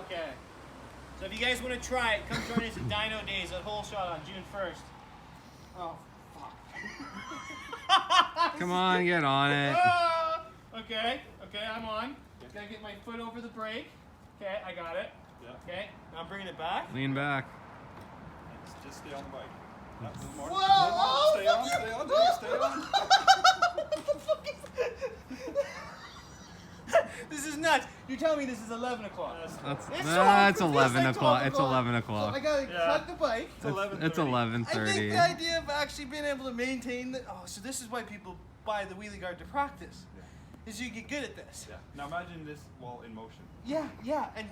Okay. So if you guys want to try it, come join us at Dyno Days at Whole Shot on June 1st. Oh, fuck. Come on, get on it. Okay, I'm on. Gotta get my foot over the brake. Okay, I got it. Yeah. Okay, now I'm bringing it back. Lean back. Just stay on the bike. Not no more. Whoa! Stay on, stay on, Dave, stay on. This is nuts. You're telling me this is 11 o'clock. That's 11 o'clock. It's 11 So o'clock. I gotta cut the bike. It's 11:30. It's 11:30. I think the idea of actually being able to maintain the... Oh, so this is why people buy the Wheelie Guard to practice. Yeah. Is you get good at this. Yeah. Now imagine this while in motion. Yeah.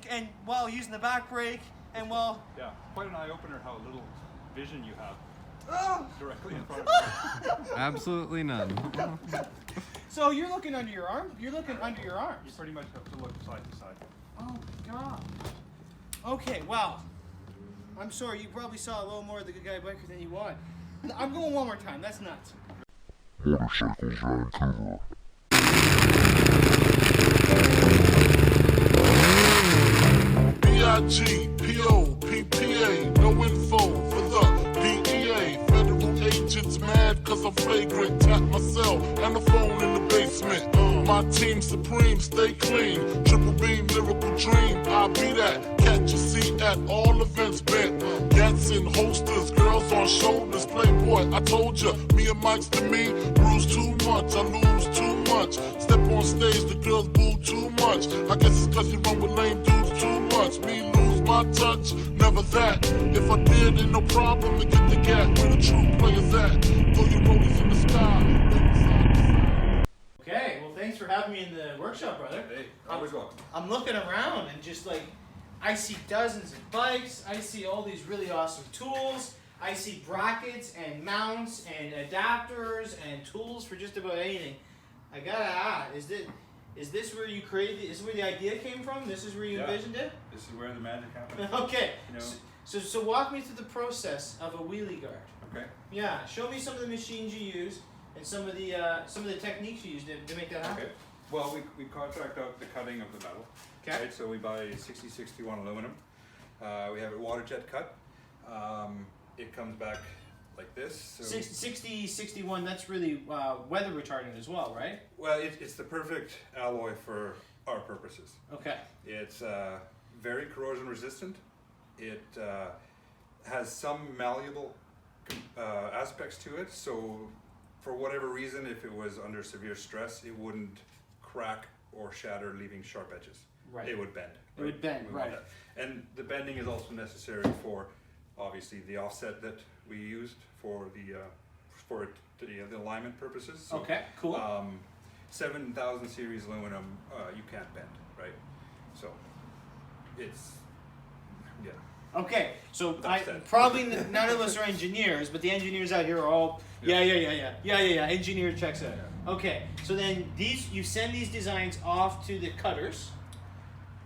And while using the back brake and while... Yeah. Quite an eye-opener how little vision you have Oh! directly in front of you. Absolutely none. So you're looking under your arm? You're looking under your You arms. pretty much have to look side to side. Oh, God. Okay, well, I'm sorry. You probably saw a little more of the Good Guy Biker than you want. I'm going one more time. That's nuts. Motorcycles Vancouver. B-I-G-P-O-P-P-A, no info for the DEA. Federal agents mad cause I'm flagrant. Tap myself and the phone in the basement. My team supreme, stay clean. Triple beam, lyrical dream. I'll be that. Catch a seat at all events bent. Gats in holsters, girls on shoulders. Playboy, I told ya, me and Mike's to me. Bruise too much, I lose too much. Step on stage, the girls boo too much. I guess it's cause you run with lame dudes too much. Me lose my touch, never that. If I did, ain't no problem to get the gap. Where the true players at? Throw your rollies in the sky. Okay, well, thanks for having me in the workshop, brother. Hey, always welcome. I'm looking around and just like, I see dozens of bikes. I see all these really awesome tools. I see brackets and mounts and adapters and tools for just about anything. I gotta ask, is this where you created? Is this where the idea came from? This is where you envisioned it? This is where the magic happens. Okay. You know? So walk me through the process of a wheelie guard. Okay. Yeah, show me some of the machines you use and some of the techniques you use to make that happen. Okay. Well, we contract out the cutting of the metal. Okay. Right, so we buy 6061 aluminum. We have it water jet cut. It comes back like this. So 6061, that's really weather retardant as well, right? well, it's the perfect alloy for our purposes. Okay. It's very corrosion resistant. It has some malleable aspects to it. So for whatever reason, if it was under severe stress, it wouldn't crack or shatter, leaving sharp edges. Right. It would bend. It would bend, We want right. that. And the bending is also necessary for, obviously, the offset that we used for the alignment purposes. So, Okay, cool. 7000 series aluminum, you can't bend, right? So it's, yeah. Okay, so That's that. probably none of us are engineers, but the engineers out here are all yeah. Engineer checks out. Yeah. Okay, so then you send these designs off to the cutters,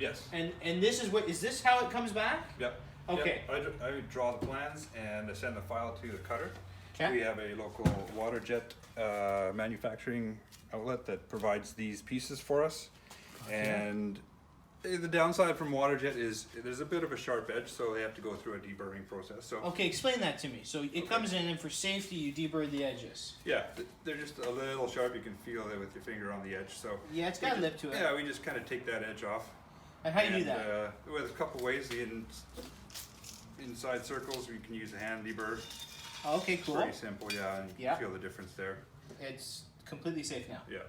Yes. and this is how it comes back? Yep. Okay. Yep. I draw the plans and I send the file to the cutter. Okay. We have a local water jet manufacturing outlet that provides these pieces for us. Okay. And the downside from water jet is there's a bit of a sharp edge, so they have to go through a deburring process. So Okay, explain that to me. So it comes in, and for safety, you deburr the edges. yeah, they're just a little sharp. You can feel it with your finger on the edge. So Yeah, it's got a lip to it. yeah, we just kind of take that edge off. And how do you do that? With a couple ways. Inside circles, we can use a hand deburr. Oh, okay, cool. Pretty simple, yeah, and you Yeah. can feel the difference there. It's completely safe now. Yeah.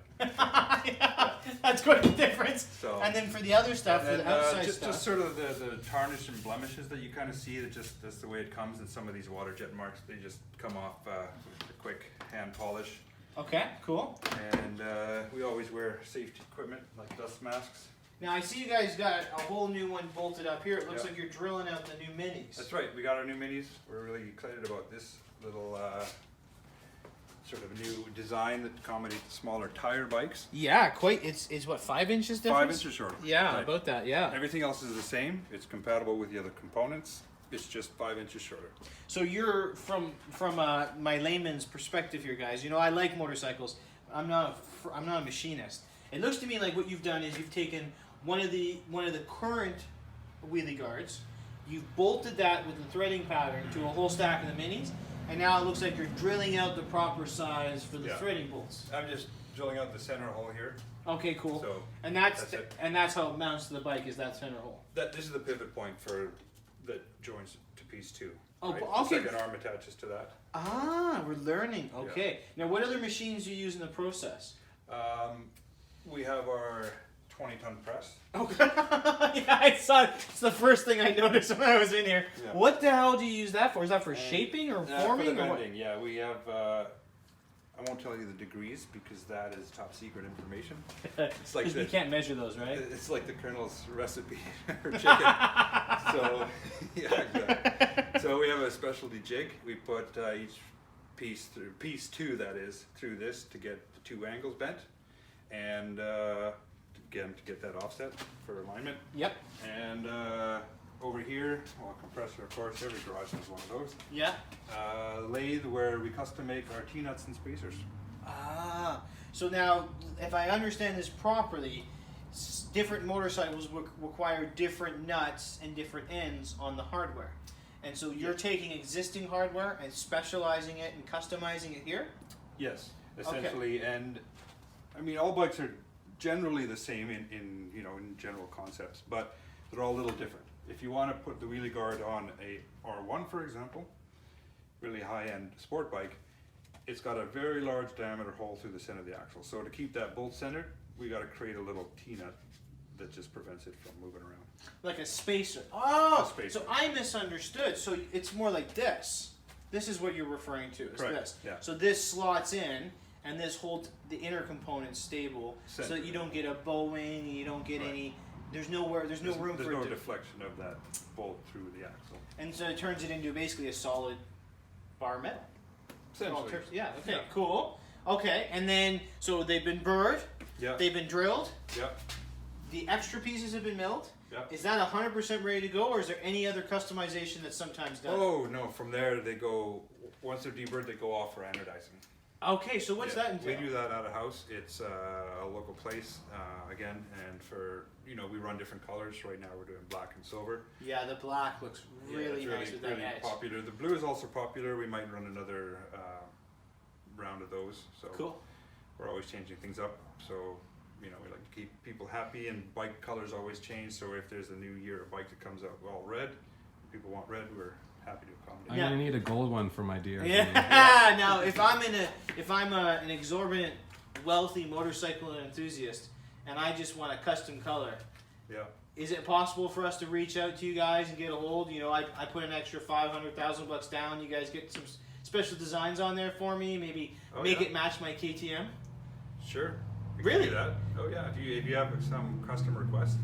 That's quite a difference. So- and then for the other stuff, And for the then, outside just stuff. sort of the tarnish and blemishes that you kind of see, that's the way it comes. And some of these water jet marks, they just come off with a quick hand polish. Okay, cool. And we always wear safety equipment like dust masks. Now I see you guys got a whole new one bolted up here. It looks Yeah. like you're drilling out the new minis. That's right, we got our new minis. We're really excited about this little sort of new design that accommodates smaller tire bikes. Yeah, quite. It's what, 5 inches difference? 5 inches shorter. Yeah, Right. about that. Yeah. Everything else is the same. It's compatible with the other components. It's just 5 inches shorter. So you're from my layman's perspective here, guys. You know, I like motorcycles. I'm not a machinist. It looks to me like what you've done is you've taken one of the current Wheelie Guards. You've bolted that with the threading pattern to a whole stack of the minis, and now it looks like you're drilling out the proper size for the Yeah. threading bolts. I'm just drilling out the center hole here. Okay, cool. So and that's it. and that's how it mounts to the bike, is that center hole. This is the pivot point that joins to piece 2. Oh, right? okay. The second arm attaches to that. Ah, we're learning. Okay. Now, what other machines do you use in the process? We have our 20-ton press. Okay. Yeah, I saw it. It's the first thing I noticed when I was in here. Yeah. What the hell do you use that for? Is that for shaping or forming? For the or what? bending, yeah. We have, I won't tell you the degrees because that is top secret information. It's like You can't measure those, right? It's like the Colonel's recipe for chicken. So, yeah, exactly. So we have a specialty jig. We put each piece through, piece 2 that is, through this to get the 2 angles bent. And again, to get that offset for alignment. Yep. And over here, well, compressor, of course, every garage has one of those. Yeah. Lathe where we custom make our T-nuts and spacers. Ah. So now, if I understand this properly, different motorcycles require different nuts and different ends on the hardware. And so you're taking existing hardware and specializing it and customizing it here? Yes, essentially. Okay. And I mean, all bikes are generally the same in general concepts, but they're all a little different. If you want to put the wheelie guard on a R1, for example, really high-end sport bike, it's got a very large diameter hole through the center of the axle. So to keep that bolt centered, we got to create a little T-nut that just prevents it from moving around. Like a spacer. Oh, a spacer. So I misunderstood. So it's more like this. This is what you're referring to. Is Correct. this. Yeah. So this slots in, and this holds the inner component stable, so that you don't get a bowing, you don't get any. There's no room there's for no it to, deflection of that bolt through the axle. and so it turns it into basically a solid bar metal. Essentially. Yeah. Okay. Yeah. Cool. Okay. And then so they've been burred. Yeah. They've been drilled. Yeah. The extra pieces have been milled. Yeah. Is that 100% ready to go, or is there any other customization that's sometimes done? Oh no! From there they go. Once they're deburred, they go off for anodizing. Okay, so what's that entail? We do that at a house. It's a local place, again, and for, we run different colors. Right now we're doing black and silver. Yeah, the black looks really it's nice with that really edge. popular. The blue is also popular. We might run another round of those. So Cool. we're always changing things up. So, we like to keep people happy, and bike colors always change. So if there's a new year of bike that comes out all red, people want red, we're happy to accommodate. I'm gonna need a gold one for my deer. Yeah. Now, if I'm an exorbitant, wealthy motorcycle enthusiast, and I just want a custom color, Yeah. is it possible for us to reach out to you guys and get a hold? I put an extra $500,000 down. You guys get some special designs on there for me. Maybe make it match my KTM. Sure. We Really? can do that. Oh yeah. If you have some custom request,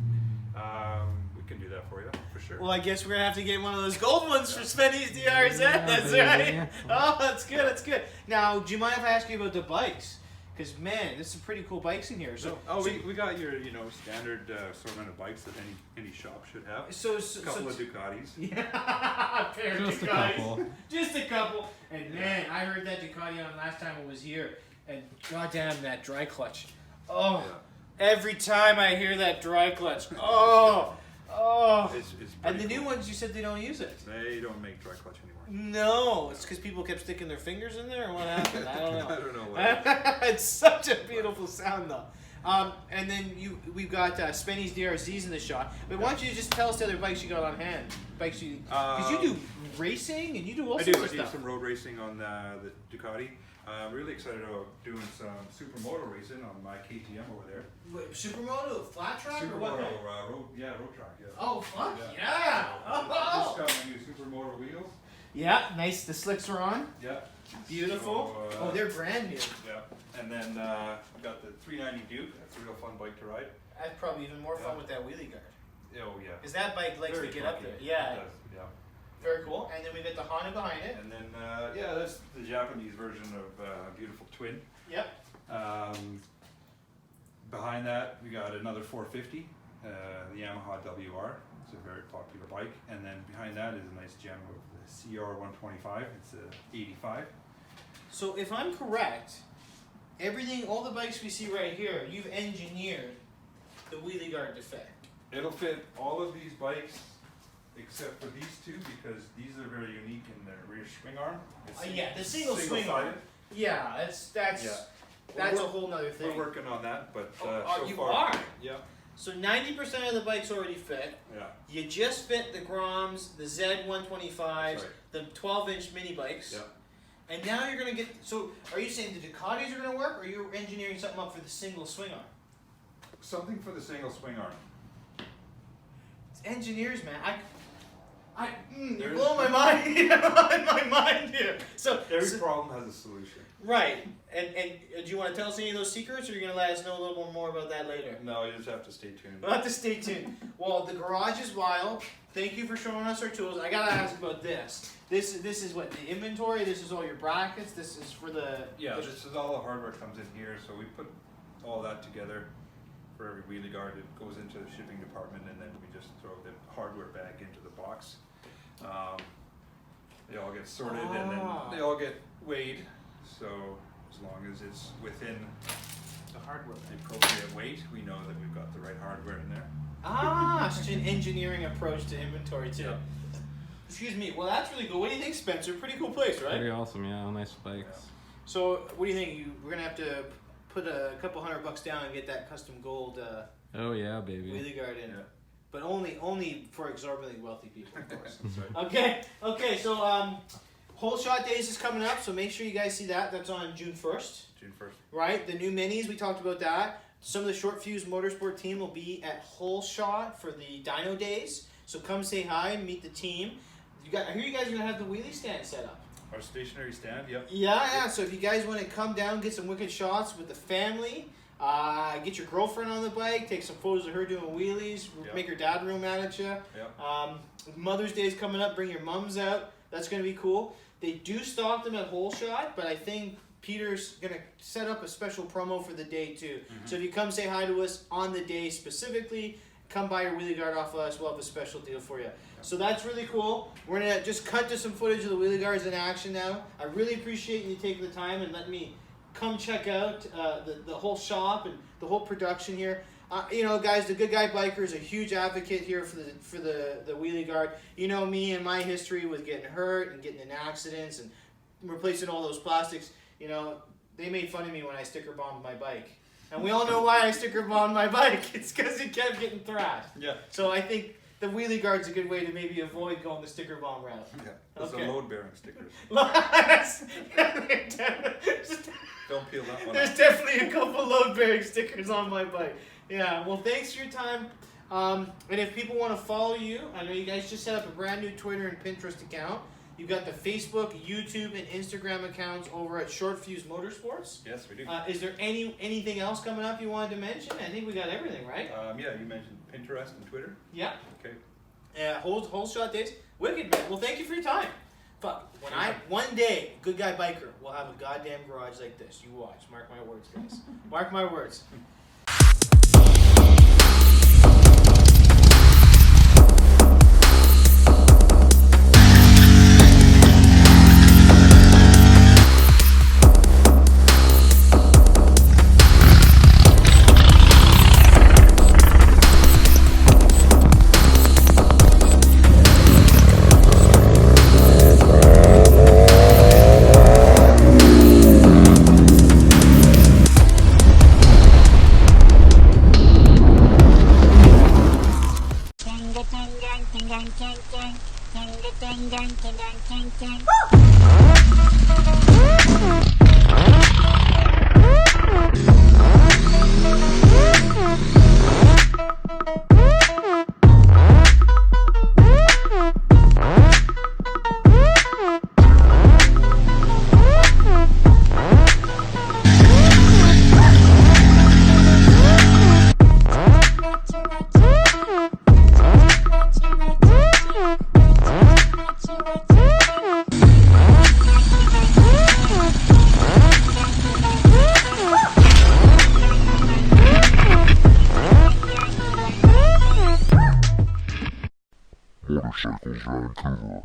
we can do that for you for sure. Well, I guess we're gonna have to get one of those gold ones for Spenny's DRZ. That's right. Oh, that's good. That's good. Now, do you mind if I ask you about the bikes? Because man, there's some pretty cool bikes in here. We got your standard assortment of bikes that any shop should have. A couple of Ducatis. Yeah, a pair of Just a Ducatis. couple. Just a couple. And man, I heard that Ducati on last time I was here, and goddamn that dry clutch. Oh, every time I hear that dry clutch, oh. It's And the pretty new cool. ones, you said they don't use it. They don't make dry clutch anymore. No, it's because people kept sticking their fingers in there, or what happened? I don't know. I don't know what. It's such a beautiful sound, though. And then we've got Spenny's DRZs in the shot. But why don't you just tell us the other bikes you got on hand? Bikes you, because you do racing and you do all sorts of I do stuff. some road racing on the Ducati. I'm really excited about doing some supermoto racing on my KTM over there. Wait, supermoto, flat track, or what? Supermoto road track. Yeah. Oh fuck yeah! Just got my new supermoto wheels. Yeah, nice. The slicks are on. Yeah. Beautiful. So, They're brand new. Yeah. And then I got the 390 Duke. That's a real fun bike to ride. That's probably even more fun with that wheelie guard. Oh yeah. Because that bike likes Very to get up funky. there. Yeah. It does. Yeah. Very cool. And then we got the Honda behind it. And then that's the Japanese version of Beautiful Twin. Yep. Behind that we got another 450, the Yamaha WR. It's a very popular bike. And then behind that is a nice gem of the CR 125. It's a 85. So if I'm correct, all the bikes we see right here, you've engineered the wheelie guard defect. It'll fit all of these bikes except for these two because these are very unique in their rear swing arm. It's Yeah, the single swing arm. single-sided. Yeah, that's a whole nother thing. We're working on that, but Oh, so you far, are? Yeah, So 90% of the bikes already fit. yeah. You just fit the Groms, the Z125s, Right. the 12-inch mini bikes. Yeah. And now you're gonna get. So, are you saying the Ducatis are gonna work, or are you engineering something up for the single swing arm? Something for the single swing arm. It's engineers, man. You're There's- blowing my mind. You're blowing my mind here. So, Every problem has a solution. right. And do you want to tell us any of those secrets, or are you gonna let us know a little more about that later? No, you just have to stay tuned. We'll have to stay tuned. Well, the garage is wild. Thank you for showing us our tools. I gotta ask about this. This is what the inventory. This is all your brackets. This is for the This is all the hardware comes in here, so we put all that together for every wheelie guard. It goes into the shipping department, and then we just throw the hardware bag into the box. They all get sorted, and then they all get weighed. So as long as it's within the hardware. the appropriate weight, we know that we've got the right hardware in there. Such an engineering approach to inventory too. Yeah. Excuse me. Well, that's really cool. What do you think, Spencer? Pretty cool place, right? Pretty awesome, yeah. Nice bikes. So, what do you think? We're gonna have to put a couple $100 down and get that custom gold Oh yeah, baby. wheelie guard in. Yeah. But only for exorbitantly wealthy people, of course. That's right. Okay. So, Whole Shot Days is coming up, so make sure you guys see that. That's on June 1st, June 1st. right? The new minis, we talked about that. Some of the short Fuse Motorsport team will be at Whole Shot for the Dyno Days. So come say hi and meet the team. I hear you guys are gonna have the wheelie stand set up. Our stationary stand, yep. Yeah. So if you guys want to come down, get some wicked shots with the family, get your girlfriend on the bike, take some photos of her doing wheelies, Yep. make her dad real mad at you. Yep. Mother's Day is coming up. Bring your mums out. That's gonna be cool. They do stock them at Whole Shot, but I think Peter's gonna set up a special promo for the day too. So if you come say hi to us on the day specifically, come buy your wheelie guard off of us. We'll have a special deal for you. So that's really cool. We're gonna just cut to some footage of the wheelie guards in action now. I really appreciate you taking the time and letting me come check out the whole shop and the whole production here. Guys, the Good Guy Biker is a huge advocate here for the wheelie guard. You know me and my history with getting hurt and getting in accidents and replacing all those plastics. They made fun of me when I sticker bombed my bike. And we all know why I sticker bombed my bike. It's because it kept getting thrashed. Yeah. So I think the wheelie guard's a good way to maybe avoid going the sticker bomb route. Yeah. Those Okay. are load-bearing stickers. Don't peel that one There's off. definitely a couple load-bearing stickers on my bike. Yeah, well, thanks for your time. And if people want to follow you, I know you guys just set up a brand new Twitter and Pinterest account. You've got the Facebook, YouTube, and Instagram accounts over at Short Fuse Motorsports. Yes, we do. Is there anything else coming up you wanted to mention? I think we got everything, right? Yeah, you mentioned Pinterest and Twitter. Yeah. Okay. Whole Shot Days. Wicked, man. Well, thank you for your time. Fuck. One day, Good Guy Biker will have a goddamn garage like this. You watch. Mark my words, guys. Mark my words. Motorcycles Vancouver.